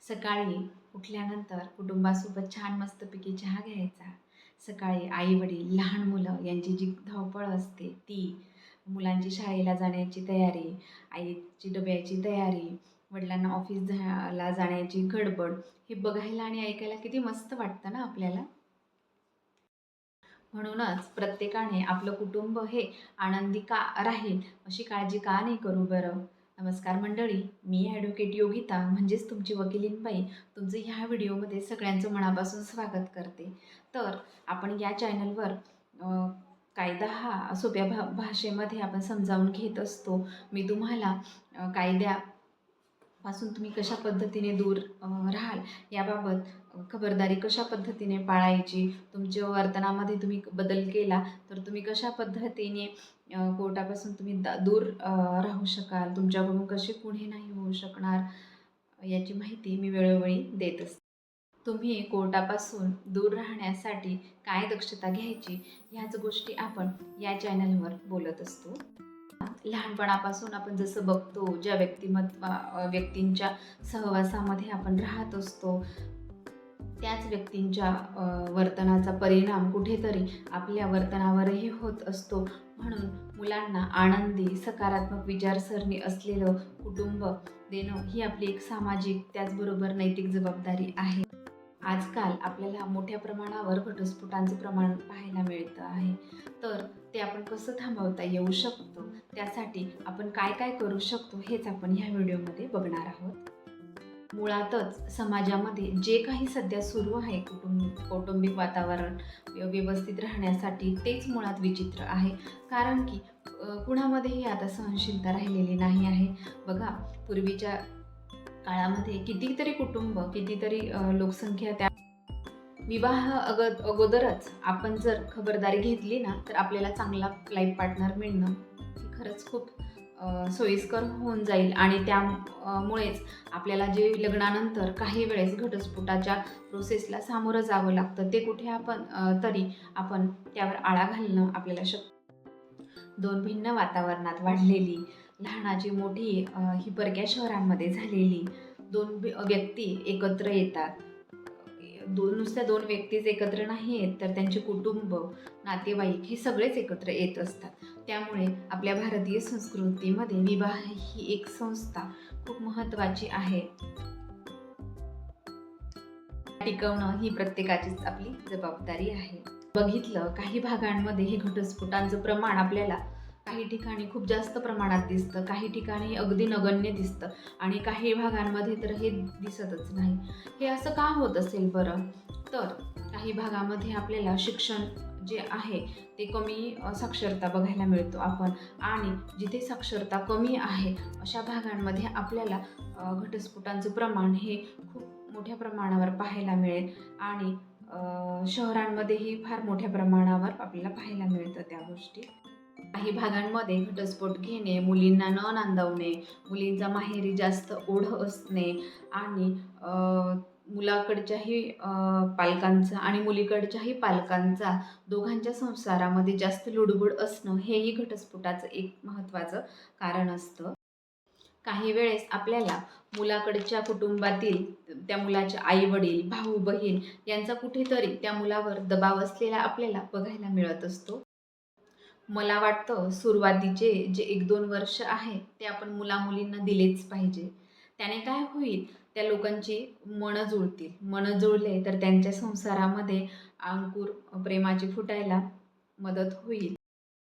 सकाळी उठल्यानंतर कुटुंबासोबत छान मस्तपैकी चहा घ्यायचा. सकाळी आई-वडील, लहान मुलं यांची जी धावपळ असते ती, मुलांची शाळेला जाण्याची तयारी, आईची डब्याची तयारी, वडिलांना ला जाण्याची गडबड, हे बघायला आणि ऐकायला किती मस्त वाटतं ना आपल्याला. म्हणूनच प्रत्येकाने आपलं कुटुंब हे आनंदी का राहील अशी काळजी का नाही करू बरं? नमस्कार मंडळी, मी ॲडव्होकेट योगिता म्हणजेच तुमची वकिलीनबाई तुमचं ह्या व्हिडिओमध्ये सगळ्यांचं मनापासून स्वागत करते. तर आपण या चॅनलवर कायदा हा सोप्या भाषेमध्ये आपण समजावून घेत असतो. मी तुम्हाला कायद्यापासून तुम्ही कशा पद्धतीने दूर राहाल याबाबत खबरदारी कशा पद्धतीने पाळायची, तुमच्या वर्तनामध्ये तुम्ही बदल केला तर तुम्ही कशा पद्धतीने कोर्टापासून तुम्ही दूर राहू शकाल, तुमच्याकडून कसे गुन्हे नाही होऊ शकणार, याची माहिती मी वेळोवेळी देत असते. तुम्ही कोर्टापासून दूर राहण्यासाठी काय दक्षता घ्यायची ह्याच गोष्टी आपण या चॅनलवर बोलत असतो. लहानपणापासून आपण जसं बघतो, ज्या व्यक्तींच्या सहवासामध्ये आपण राहत असतो, त्याच व्यक्तींच्या वर्तनाचा परिणाम कुठेतरी आपल्या वर्तनावरही होत असतो. म्हणून मुलांना आनंदी, सकारात्मक विचारसरणी असलेलं कुटुंब देणं ही आपली एक सामाजिक त्याचबरोबर नैतिक जबाबदारी आहे. आजकाल आपल्याला मोठ्या प्रमाणावर घटस्फोटांचं प्रमाण पाहायला मिळतं आहे. तर ते आपण कसं थांबवता येऊ शकतो, त्यासाठी आपण काय काय करू शकतो हेच आपण ह्या व्हिडिओमध्ये बघणार आहोत. मुळातच समाजामध्ये जे काही सध्या सुरू आहे कौटुंबिक वातावरण व्यवस्थित राहण्यासाठी तेच मुळात विचित्र आहे. कारण की कुणामध्येही आता सहनशीलता राहिलेली नाही आहे. बघा, पूर्वीच्या काळामध्ये कितीतरी कुटुंब, कितीतरी लोकसंख्या त्या विवाह अगोदरच आपण जर खबरदारी घेतली ना, तर आपल्याला चांगला लाईफ पार्टनर मिळणं हे खरंच खूप सोयीस्कर होऊन जाईल. आणि त्यामुळेच आपल्याला जे लग्नानंतर काही वेळेस घटस्फोटाच्या प्रोसेसला सामोरं जावं लागतं, ते कुठे आपण तरी आपण त्यावर आळा घालणं आपल्याला दोन भिन्न वातावरणात वाढलेली, लहानाची मोठी ही परक्या शहरांमध्ये झालेली दोन व्यक्ती एकत्र येतात. नुसत्या दोन व्यक्तीच एकत्र नाही येत, तर त्यांचे कुटुंब, नातेवाईक हे सगळेच एकत्र येत असतात. त्यामुळे आपल्या भारतीय संस्कृतीमध्ये विवाह ही एक संस्था खूप महत्त्वाची आहे. टिकवणं ही प्रत्येकाचीच आपली जबाबदारी आहे. बघितलं, काही भागांमध्ये हे घटस्फोटांचं प्रमाण आपल्याला काही ठिकाणी खूप जास्त प्रमाणात दिसतं, काही ठिकाणी अगदी नगण्य दिसतं आणि काही भागांमध्ये तर हे दिसतच नाही. हे असं का होत असेल बरं? तर काही भागामध्ये आपल्याला शिक्षण जे आहे ते कमी साक्षरता बघायला मिळतो आपण, आणि जिथे साक्षरता कमी आहे अशा भागांमध्ये आपल्याला घटस्फोटांचं प्रमाण हे खूप मोठ्या प्रमाणावर पाहायला मिळेल. आणि शहरांमध्येही फार मोठ्या प्रमाणावर आपल्याला पाहायला मिळतं त्या गोष्टी. काही भागांमध्ये घटस्फोट घेणे, मुलींना न नांदवणे, मुलींचा माहेरी जास्त ओढ असणे आणि मुलाकडच्याही पालकांचा आणि मुलीकडच्याही पालकांचा दोघांच्या संसारामध्ये जास्त लुडबुड असणं हेही घटस्फोटाचं एक महत्त्वाचं कारण असतं. काही वेळेस आपल्याला मुलाकडच्या कुटुंबातील त्या मुलाचे आई-वडील, भाऊ-बहीण यांचा कुठेतरी त्या मुलावर दबाव असलेला आपल्याला बघायला मिळत असतो. मला वाटतं सुरुवातीचे जे 1-2 वर्ष आहे ते आपण मुला-मुलींना दिलेच पाहिजे. त्याने काय होईल, त्या लोकांची मनं जुळतील. मनं जुळले तर त्यांच्या संसारामध्ये अंकुर प्रेमाची फुटायला मदत होईल.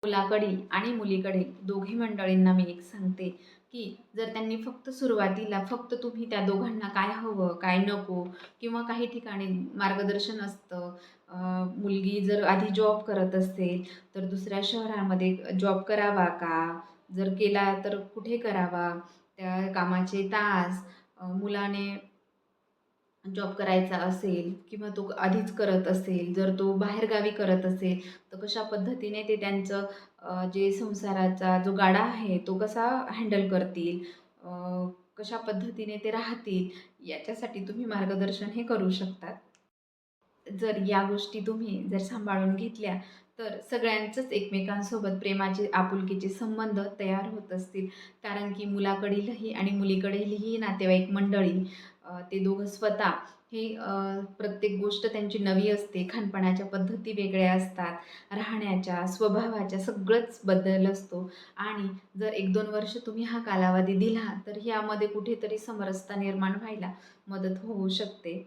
मुलाकडील आणि मुलीकडील दोघी मंडळींना मी एक सांगते, की जर त्यांनी फक्त सुरुवातीला फक्त तुम्ही त्या दोघांना काय हवं, काय नको, किंवा काही ठिकाणी मार्गदर्शन असतं. मुलगी जर आधी जॉब करत असेल तर दुसऱ्या शहरामध्ये जॉब करावा का? जर केला तर कुठे करावा? त्या कामाचे तास, मुलाने जॉब करायचा असेल किंवा तो आधीच करत असेल, जर तो बाहेरगावी करत असेल, तर कशा पद्धतीने ते त्यांचं जे संसाराचा जो गाडा आहे तो कसा हँडल करतील, कशा पद्धतीने ते राहतील, याच्यासाठी तुम्ही मार्गदर्शन हे करू शकतात. जर या गोष्टी तुम्ही जर सांभाळून घेतल्या तर सगळ्यांचंच एकमेकांसोबत प्रेमाचे आपुलकीचे संबंध तयार होत असतील. कारण की मुलाकडीलही आणि मुलीकडीलही नातेवाईक मंडळी ते दोघं स्वतः हे प्रत्येक गोष्ट त्यांची नवी असते. खानपानाच्या पद्धती वेगळ्या असतात. राहण्याच्या, स्वभावाच्या सगळंच बदल असतो आणि जर 1-2 वर्ष तुम्ही हा कालावधी दिला, तर यामध्ये कुठेतरी समरसता निर्माण व्हायला मदत होऊ शकते.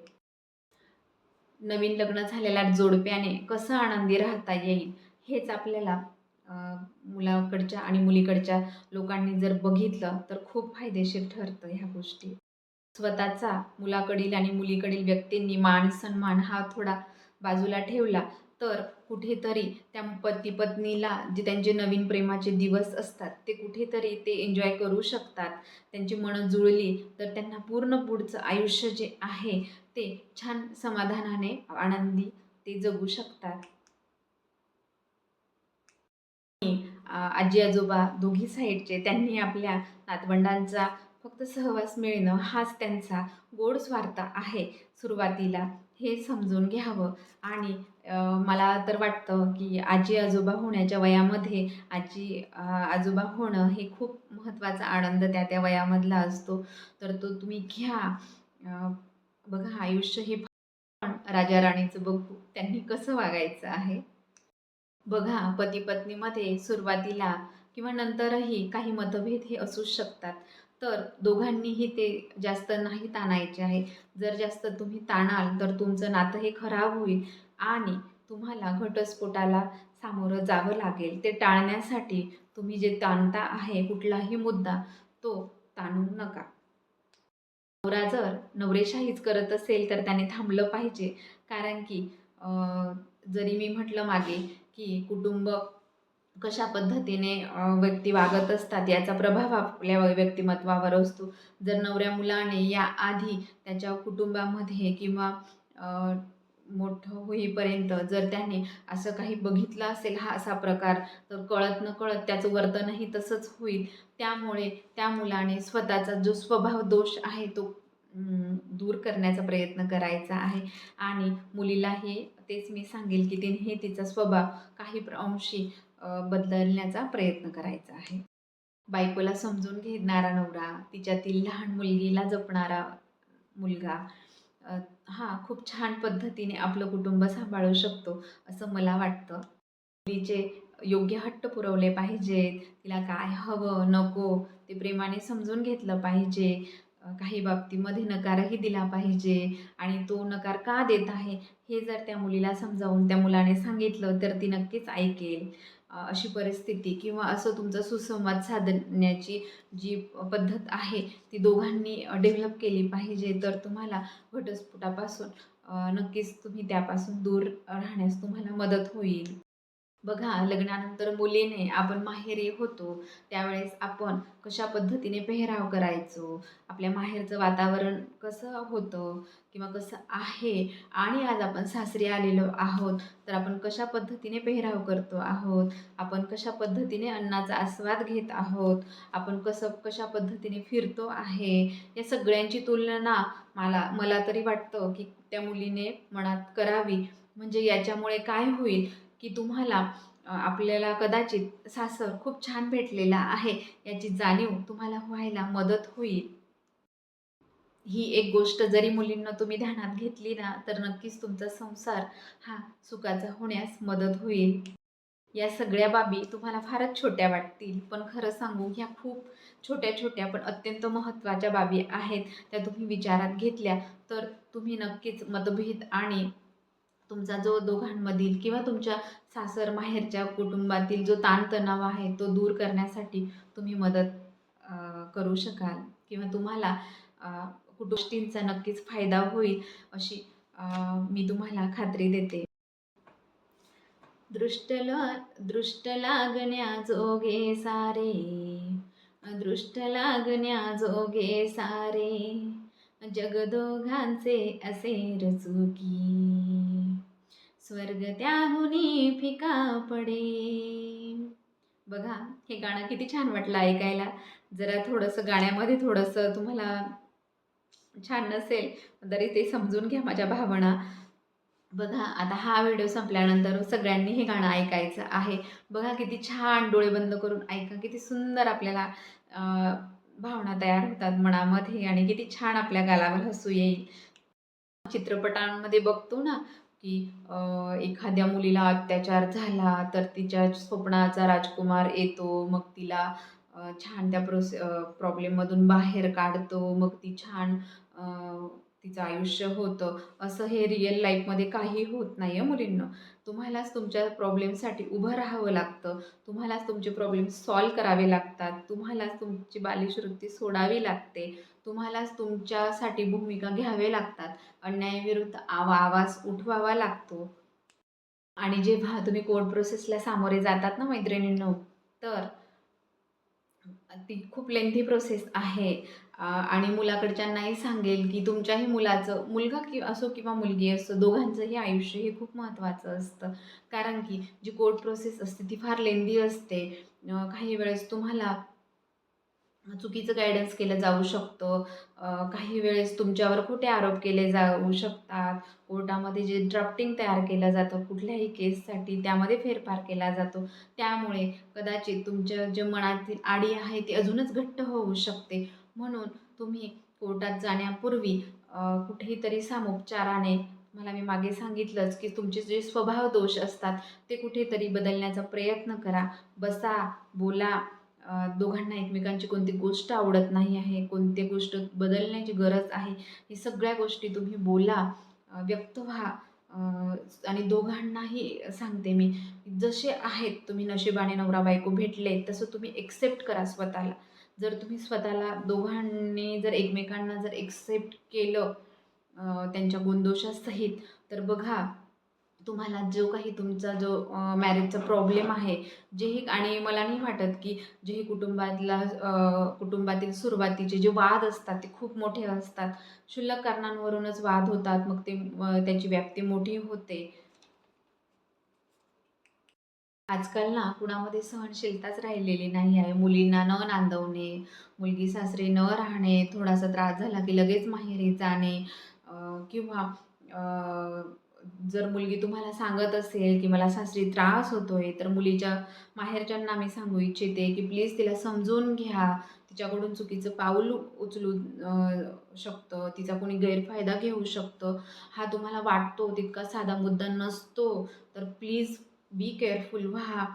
नवीन लग्न झालेल्या जोडप्याने कसं आनंदी राहता येईल, हेच आपल्याला अ, मुलाकडच्या आणि मुलीकडच्या लोकांनी जर बघितलं, तर खूप फायदेशीर ठरतं ह्या गोष्टी. स्वतःचा मुलाकडील आणि मुलीकडील व्यक्तींनी मान-सन्मान हा थोडा बाजूला ठेवला, तर कुठेतरी त्या पती-पत्नीला जे त्यांचे नवीन प्रेमाचे दिवस असतात, ते कुठेतरी ते एन्जॉय करू शकतात. त्यांची मनं जुळली, तर त्यांना पूर्ण पुढचं आयुष्य जे आहे, ते छान समाधानाने, आनंदी ते जगू शकतात. आजी-आजोबा दोघी साईडचे त्यांनी आपल्या नातवंडांचा फक्त सहवास मिळणं हाच त्यांचा गोड स्वार्थ आहे सुरुवातीला, हे समजून घ्यावं. आणि मला तर वाटतं की आजी-आजोबा होण्याच्या वयामध्ये आजोबा होणं हे खूप महत्त्वाचा आनंद त्या त्या वयामधला असतो. तर तो तुम्ही घ्या. बघा आयुष्य हे पण राजा-राणीचं बघू त्यांनी कसं वागायचं आहे. बघा, पती-पत्नीमध्ये सुरुवातीला किंवा नंतरही काही मतभेद हे असूच शकतात. तर दोघांनीही ते जास्त नाही ताणायचे आहे. जर जास्त तुम्ही ताणाल, तर तुमचं नातं हे खराब होईल आणि तुम्हाला घटस्फोटाला सामोरं जावं लागेल. ते टाळण्यासाठी तुम्ही जे ताणता आहे कुठलाही मुद्दा, तो ताणू नका. नवरा जर नवरेशाहीच करत असेल, तर त्याने थांबलं पाहिजे. कारण की अ, जरी मी म्हटलं मागे, की कुटुंब कशा पद्धतीने व्यक्ती वागत असतात याचा प्रभाव आपल्या व्यक्तिमत्त्वावर असतो. जर नवऱ्या मुलाने याआधी त्याच्या कुटुंबामध्ये किंवा अ, मोठं होईपर्यंत जर त्याने असं काही बघितलं असेल, हा असा प्रकार, तर कळत-नकळत त्याचं वर्तनही तसंच होईल. त्यामुळे त्या मुलाने स्वतःचा जो स्वभाव दोष आहे तो दूर करण्याचा प्रयत्न करायचा आहे आणि मुलीलाही तेच मी सांगेल, की तिने तिचा स्वभाव काही अंशी बदलण्याचा प्रयत्न करायचा आहे. बायकोला समजून घेणारा नवरा, तिच्यातील लहान मुलगीला जपणारा मुलगा अ, हा खूप छान पद्धतीने आपलं कुटुंब सांभाळू शकतो, असं मला वाटतं. मुलीचे योग्य हट्ट पुरवले पाहिजेत. तिला काय हवं, नको ते प्रेमाने समजून घेतलं पाहिजे. काही बाबतीमध्ये नकारही दिला पाहिजे आणि तो नकार का देत आहे, हे जर त्या मुलीला समजावून त्या मुलाने सांगितलं, तर ती नक्कीच ऐकेल. अशी परिस्थिती किंवा असं तुमचं सुसंवाद साधण्याची जी पद्धत आहे, ती दोघांनी डेव्हलप केली पाहिजे. तर तुम्हाला घटस्फोटापासून नक्कीच तुम्ही त्यापासून दूर राहण्यास तुम्हाला मदत होईल. बघा, लग्नानंतर मुलीने आपण माहेरी होतो, त्यावेळेस आपण कशा पद्धतीने पेहराव करायचो, आपल्या माहेरचं वातावरण कसं होतं किंवा कसं आहे आणि आज आपण सासरी आलेलो आहोत, तर आपण कशा पद्धतीने पेहराव करतो आहोत, आपण कशा पद्धतीने अन्नाचा आस्वाद घेत आहोत, आपण कशा पद्धतीने फिरतो आहे, या सगळ्यांची तुलना मला तरी वाटतं, की त्या मुलीने मनात करावी. म्हणजे याच्यामुळे काय होईल, की तुम्हाला आपल्याला कदाचित सासर खूप छान भेटलेला आहे याची जाणीव तुम्हाला व्हायला मदत होईल. ही एक गोष्ट जरी मुलींना तुम्ही ध्यानात घेतली ना, तर नक्कीच तुमचा संसार हा सुखाचा होण्यास मदत होईल. या सगळ्या बाबी तुम्हाला फारच छोट्या वाटतील, पण खरं सांगू ह्या खूप छोट्या-छोट्या पण अत्यंत महत्त्वाच्या बाबी आहेत. त्या तुम्ही विचारात घेतल्या, तर तुम्ही नक्कीच मतभेद आणि तुमचा जो दोघांमधील किंवा तुमच्या सासर-माहेरच्या कुटुंबातील जो ताणतणाव आहे, तो दूर करण्यासाठी तुम्ही मदत करू शकाल किंवा तुम्हाला अ, गोष्टींचा नक्कीच फायदा होईल अशी मी तुम्हाला खात्री देते. दृष्ट लागण्या जोगे सारे, दृष्ट लागण्या जोगे सारे, जग दोघांचे असे रचुकी, स्वर्ग त्याहुनी फिका पडे. बघा, हे गाणं किती छान वाटलं ऐकायला. जरा थोडंसं गाण्यामध्ये थोडंसं तुम्हाला छान नसेल, तरी ते समजून घ्या माझ्या भावना. बघा आता हा व्हिडिओ संपल्यानंतर सगळ्यांनी हे गाणं ऐकायचं आहे. बघा किती छान डोळे बंद करून ऐका, किती सुंदर आपल्याला अ, भावना तयार होतात मनामध्ये आणि किती छान आपल्या गालावर हसू येईल. चित्रपटांमध्ये बघतो ना, की एखाद्या मुलीला अत्याचार झाला, तर तिच्या स्वप्नाचा राजकुमार येतो. मग तिला छान त्या प्रॉब्लेममधून बाहेर काढतो. मग ती छान तिचं आयुष्य होतं. असं हे रिअल लाईफमध्ये काही होत नाही आहे मुलींनो. तुम्हालाच तुमच्या प्रॉब्लेमसाठी उभं राहावं लागतं. तुम्हालाच तुमचे प्रॉब्लेम सॉल्व्ह करावे लागतात. तुम्हालाच तुमची बालिशवृत्ती सोडावी लागते. तुम्हालाच तुमच्यासाठी भूमिका घ्यावे लागतात. अन्यायाविरुद्ध आवाज उठवावा लागतो. आणि जेव्हा तुम्ही कोर्ट प्रोसेसला सामोरे जातात ना मैत्रिणींनो, तर ती खूप लेंथी प्रोसेस आहे. आणि मुलाकडच्यांनाही सांगेल, की तुमच्याही मुलाचं मुलगा असो किंवा मुलगी असो, दोघांचंही आयुष्य हे खूप महत्त्वाचं असतं. कारण की जी कोर्ट प्रोसेस असते ती फार लेंदी असते. काही वेळेस तुम्हाला चुकीचं गाईडन्स केलं जाऊ शकतं. काही वेळेस तुमच्यावर खोटे आरोप केले जाऊ शकतात. कोर्टामध्ये जे ड्राफ्टिंग तयार केलं जातं कुठल्याही केससाठी त्यामध्ये फेरफार केला जातो. त्यामुळे कदाचित तुमच्या जे मनातील आडी आहे ती अजूनच घट्ट होऊ शकते. म्हणून तुम्ही कोर्टात जाण्यापूर्वी कुठेही तरी सामोपचाराने मला मी मागे सांगितलंच, की तुमचे जे स्वभाव दोष असतात ते कुठेतरी बदलण्याचा प्रयत्न करा. बसा, बोला. दोघांना एकमेकांची कोणती गोष्ट आवडत नाही आहे, कोणती गोष्ट बदलण्याची गरज आहे, हे सगळ्या गोष्टी तुम्ही बोला, व्यक्त व्हा. आणि दोघांनाही सांगते मी, जसे आहेत तुम्ही नशिबाने नवरा-बायको भेटले, तसं तुम्ही एक्सेप्ट करा स्वतःला. जर तुम्ही स्वतःला दोघांनी जर एकमेकांना जर एक्सेप्ट केलं त्यांच्या गुणदोषासहित, तर बघा तुम्हाला जो काही तुमचा जो मॅरेजचा प्रॉब्लेम आहे, जेही आणि मला नाही वाटत, की जेही कुटुंबातील सुरुवातीचे जे वाद असतात, ते खूप मोठे असतात. क्षुल्लक कारणांवरूनच वाद होतात. मग ते त्याची व्याप्ती मोठी होते. आजकाल ना कुणामध्ये सहनशीलताच राहिलेली नाही आहे. मुलींना न नांदवणे, मुलगी सासरी न राहणे, थोडासा त्रास झाला की लगेच माहेरी जाणे अ, किंवा अ, जर मुलगी तुम्हाला सांगत असेल की मला सासरी त्रास होतोय, तर मुलीच्या माहेरच्यांना मी सांगू इच्छिते की प्लीज तिला समजून घ्या. तिच्याकडून चुकीचं पाऊल उचलू शकतं. तिचा कोणी गैरफायदा घेऊ शकतं. हा तुम्हाला वाटतो तितका साधा मुद्दा नसतो. तर प्लीज बी केअरफुल व्हा.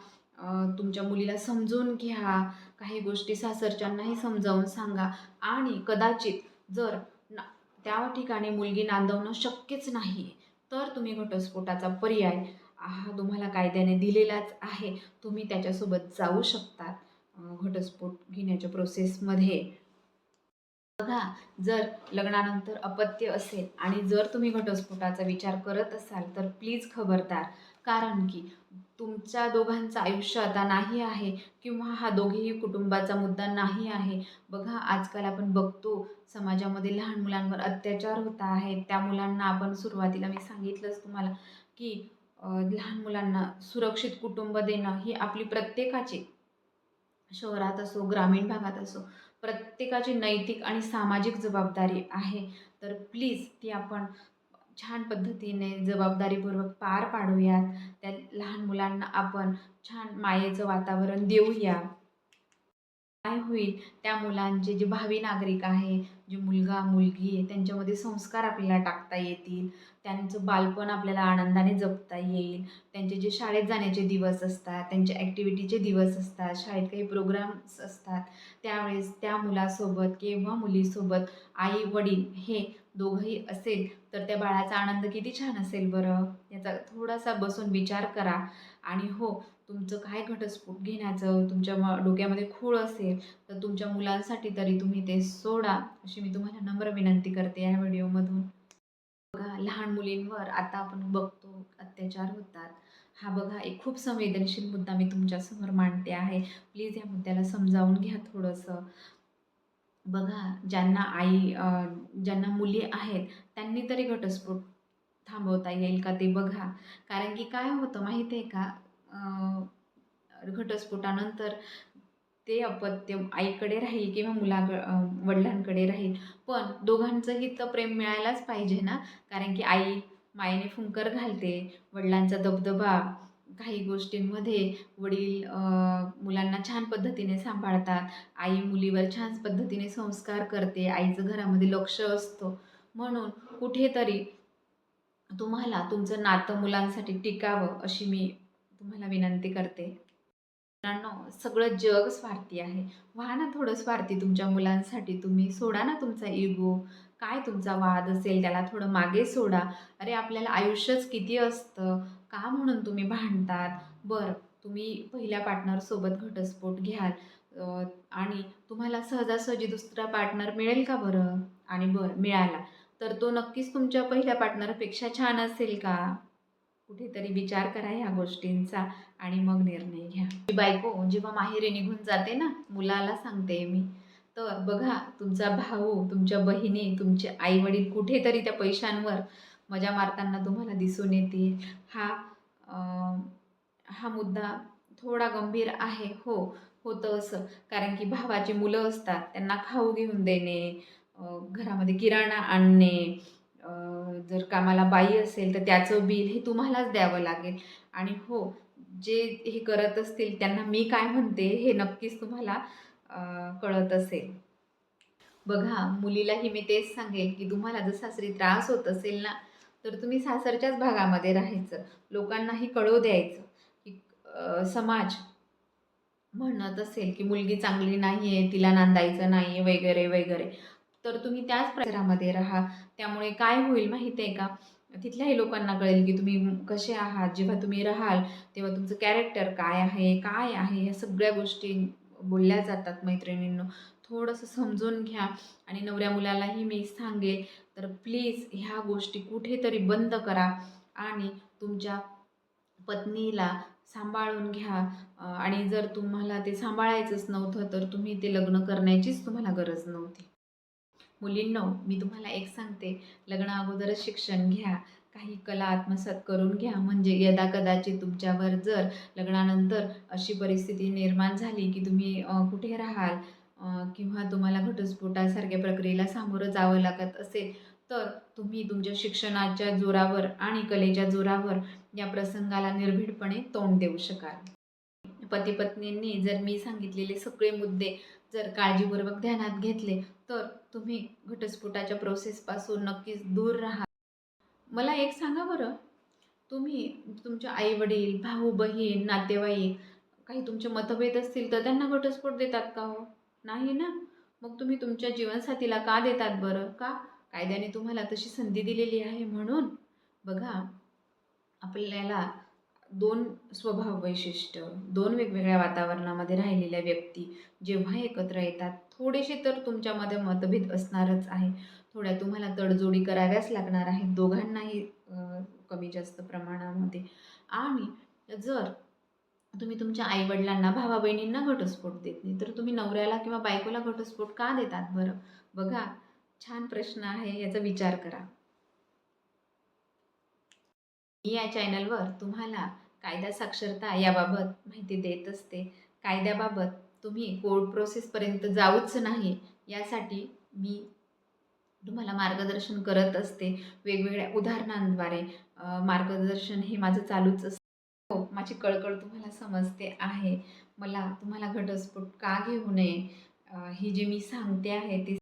तुमच्या मुलीला समजून घ्या. काही गोष्टी सासरच्यांनाही समजावून सांगा आणि कदाचित जर ना त्या ठिकाणी मुलगी नांदवणं शक्यच नाही, तर तुम्ही घटस्फोटाचा पर्याय हा तुम्हाला कायद्याने दिलेलाच आहे. तुम्ही त्याच्यासोबत जाऊ शकतात घटस्फोट घेण्याच्या प्रोसेसमध्ये. बघा, जर लग्नानंतर अपत्य असेल आणि जर तुम्ही घटस्फोटाचा विचार करत असाल, तर प्लीज खबरदार. कारण की तुमच्या दोघांचं आयुष्य आता नाही आहे किंवा हा दोघेही कुटुंबाचा मुद्दा नाही आहे. बघा, आजकाल आपण बघतो समाजामध्ये लहान मुलांवर अत्याचार होत आहेत. त्या मुलांना आपण सुरुवातीला मी सांगितलंच तुम्हाला, की लहान मुलांना सुरक्षित कुटुंब देणं ही आपली प्रत्येकाची शहरात असो, ग्रामीण भागात असो, प्रत्येकाची नैतिक आणि सामाजिक जबाबदारी आहे. तर प्लीज ती आपण छान पद्धतीने जबाबदारीपूर्वक पार पाडूयात. त्या लहान मुलांना आपण छान मायेचं वातावरण देऊया. काय होईल त्या मुलांचे जे भावी नागरिक आहे, जे मुलगा-मुलगी आहे, त्यांच्यामध्ये संस्कार आपल्याला टाकता येतील. त्यांचं बालपण आपल्याला आनंदाने जगता येईल. त्यांचे जे शाळेत जाण्याचे दिवस असतात, त्यांचे ॲक्टिव्हिटीचे दिवस असतात, शाळेत काही प्रोग्राम्स असतात, त्यावेळेस त्या मुलासोबत किंवा मुलीसोबत आई-वडील हे दोघंही असेल, तर त्या बाळाचा आनंद किती छान असेल बरं? याचा थोडासा बसून विचार करा. आणि हो, तुमचं काय घटस्फोट घेण्याचं तुमच्या डोक्यामध्ये खूळ असेल, तर तुमच्या मुलांसाठी तरी तुम्ही ते सोडा, अशी मी तुम्हाला नम्र विनंती करते या व्हिडिओमधून. बघा, लहान मुलींवर आता आपण बघतो अत्याचार होतात. हा बघा एक खूप संवेदनशील मुद्दा मी तुमच्यासमोर मांडते आहे. प्लीज या मुद्द्याला समजावून घ्या थोडंसं. बघा, ज्यांना मुली आहेत, त्यांनी तरी घटस्फोट थांबवता येईल का ते बघा. कारण की काय होतं माहिती आहे का? घटस्फोटानंतर ते अपत्य आईकडे राहील किंवा वडिलांकडे राहील. पण दोघांचंही तर प्रेम मिळायलाच पाहिजे ना, कारण की आई मायेने फुंकर घालते, वडिलांचा दबदबा, काही गोष्टींमध्ये वडील मुलांना छान पद्धतीने सांभाळतात, आई मुलीवर छान पद्धतीने संस्कार करते, आईचं घरामध्ये लक्ष असतं. म्हणून कुठेतरी तुम्हाला तुमचं नातं मुलांसाठी टिकावं अशी मी तुम्हाला विनंती करते. मित्रांनो, सगळं जग स्वार्थी आहे. व्हा ना थोडं स्वार्थी तुमच्या मुलांसाठी. तुम्ही सोडा ना तुमचा इगो. काय तुमचा वाद असेल त्याला थोडं मागे सोडा. अरे आपल्याला आयुष्यच किती असतं, का म्हणून तुम्ही भांडतात? बरं, तुम्ही पहिल्या पार्टनरसोबत घटस्फोट घ्याल आणि तुम्हाला सहजासहजी दुसरा पार्टनर मिळेल का बरं? आणि बरं मिळाला, तर तो नक्कीच तुमच्या पहिल्या पार्टनरपेक्षा छान असेल का? कुठेतरी विचार करा ह्या गोष्टींचा आणि मग निर्णय घ्या. मी बायको जेव्हा माहेरी निघून जाते ना, मुलाला सांगते मी, तर बघा तुमचा भाऊ, तुमच्या बहिणी, तुमचे आई-वडील कुठेतरी त्या पैशांवर मजा मारताना तुम्हाला दिसून येतील. हा हा मुद्दा थोडा गंभीर आहे. हो, होतं असं. कारण की भावाची मुलं असतात, त्यांना खाऊ घेऊन देणे, घरामध्ये किराणा आणणे, जर कामाला बाई असेल तर त्याचं बिल हे तुम्हालाच द्यावं लागेल. आणि हो, जे हे करत असतील त्यांना मी काय म्हणते हे नक्कीच तुम्हाला कळत असेल. बघा, मुलीलाही मी तेच सांगेल, की तुम्हाला जर सासरी त्रास होत असेल ना, तर तुम्ही सासरच्याच भागामध्ये राहायचं. लोकांनाही कळू द्यायचं, की समाज म्हणत असेल, की मुलगी चांगली नाही आहे, तिला नांदायचं नाही आहे वगैरे, वगैरे. तर तुम्ही त्याच परिसरामध्ये राहा. त्यामुळे काय होईल माहिती आहे का? तिथल्याही लोकांना कळेल, की तुम्ही कसे आहात. जेव्हा तुम्ही राहाल, तेव्हा तुमचं कॅरेक्टर काय आहे, काय आहे, ह्या सगळ्या गोष्टी बोलल्या जातात मैत्रिणींनो. थोडंसं समजून घ्या आणि नवऱ्या मुलालाही मी सांगेल, तर प्लीज ह्या गोष्टी कुठेतरी बंद करा आणि तुमच्या पत्नीला सांभाळून घ्या. आणि जर तुम्हाला ते सांभाळायचंच नव्हतं, तर तुम्ही ते लग्न करण्याचीच तुम्हाला गरज नव्हती. मुलींनो, मी तुम्हाला एक सांगते, लग्नाअगोदरच शिक्षण घ्या. काही कला आत्मसात करून घ्या. म्हणजे यदाकदाचित तुमच्यावर जर लग्नानंतर अशी परिस्थिती निर्माण झाली, की तुम्ही कुठे राहाल किंवा तुम्हाला घटस्फोटासारख्या प्रक्रियेला सामोरं जावं लागत असेल, तर तुम्ही तुमच्या शिक्षणाच्या जोरावर आणि कलेच्या जोरावर या प्रसंगाला निर्भीडपणे तोंड देऊ शकाल. पती-पत्नींनी जर मी सांगितलेले सगळे मुद्दे जर काळजीपूर्वक ध्यानात घेतले, तर तुम्ही घटस्फोटाच्या प्रोसेसपासून नक्कीच दूर राहा. मला एक सांगा बरं, तुम्ही तुमच्या आई-वडील, भाऊ-बहीण, नातेवाईक काही तुमचे मतभेद असतील, तर त्यांना घटस्फोट देतात का हो? नाही ना. मग तुम्ही तुमच्या जीवनसाथीला का देतात बरं? का? कायद्याने तुम्हाला तशी संधी दिलेली आहे म्हणून? बघा, आपल्याला 2 स्वभाव वैशिष्ट्य, 2 वेगवेगळ्या वातावरणामध्ये राहिलेल्या व्यक्ती जेव्हा एकत्र येतात, थोडेसे तर तुमच्यामध्ये मतभेद असणारच आहे. थोड्या तुम्हाला तडजोडी कराव्याच लागणार आहेत दोघांनाही कमी जास्त प्रमाणामध्ये. आणि जर तुम्ही तुमच्या आई-वडिलांना, भावा-बहिणींना घटस्फोट देत नाही, तर तुम्ही नवऱ्याला किंवा बायकोला घटस्फोट का देतात बरं? बघा, छान प्रश्न आहे, याचा विचार करा. मी या चॅनलवर तुम्हाला कायदा साक्षरता याबाबत माहिती देत असते. कायद्याबाबत तुम्ही कोर्ट प्रोसेसपर्यंत जाऊच नाही, यासाठी मी तुम्हाला मार्गदर्शन करत असते. वेगवेगळ्या उदाहरणांद्वारे मार्गदर्शन हे माझं चालूच असतं. हो, माझी कळकळ तुम्हाला समजते आहे. मला तुम्हाला घटस्फोट का घेऊ नये ही जी मी सांगते आहे ती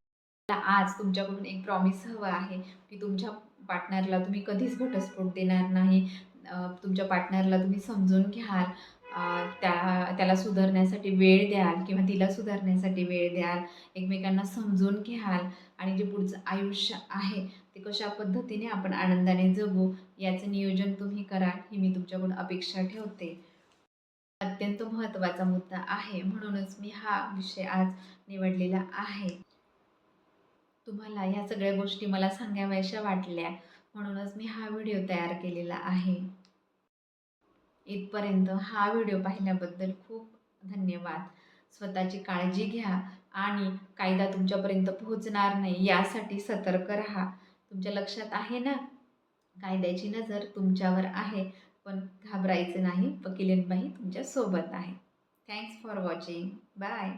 मला आज तुमच्याकडून एक प्रॉमिस हवं आहे, की तुमच्या पार्टनरला तुम्ही कधीच घटस्फोट देणार नाही. तुमच्या पार्टनरला तुम्ही समजून घ्याल. त्याला सुधारण्यासाठी वेळ द्याल किंवा तिला सुधारण्यासाठी वेळ द्याल. एकमेकांना समजून घ्याल आणि जे पुढचं आयुष्य आहे ते कशा पद्धतीने आपण आनंदाने जगू याचं नियोजन तुम्ही कराल ही मी तुमच्याकडून अपेक्षा ठेवते. अत्यंत महत्त्वाचा मुद्दा आहे म्हणूनच मी हा विषय आज निवडलेला आहे. तुम्हाला ह्या सगळ्या गोष्टी मला सांगाव्याशा वाटल्या म्हणूनच मी हा व्हिडिओ तयार केलेला आहे. इथपर्यंत हा व्हिडिओ पाहिल्याबद्दल खूप धन्यवाद. स्वतःची काळजी घ्या आणि कायदा तुमच्यापर्यंत पोहोचणार नाही यासाठी सतर्क राहा. तुमच्या लक्षात आहे ना? कायद्याची नजर तुमच्यावर आहे, पण घाबरायचं नाही. वकीलबाई तुमच्या सोबत आहे. Thanks for watching. बाय.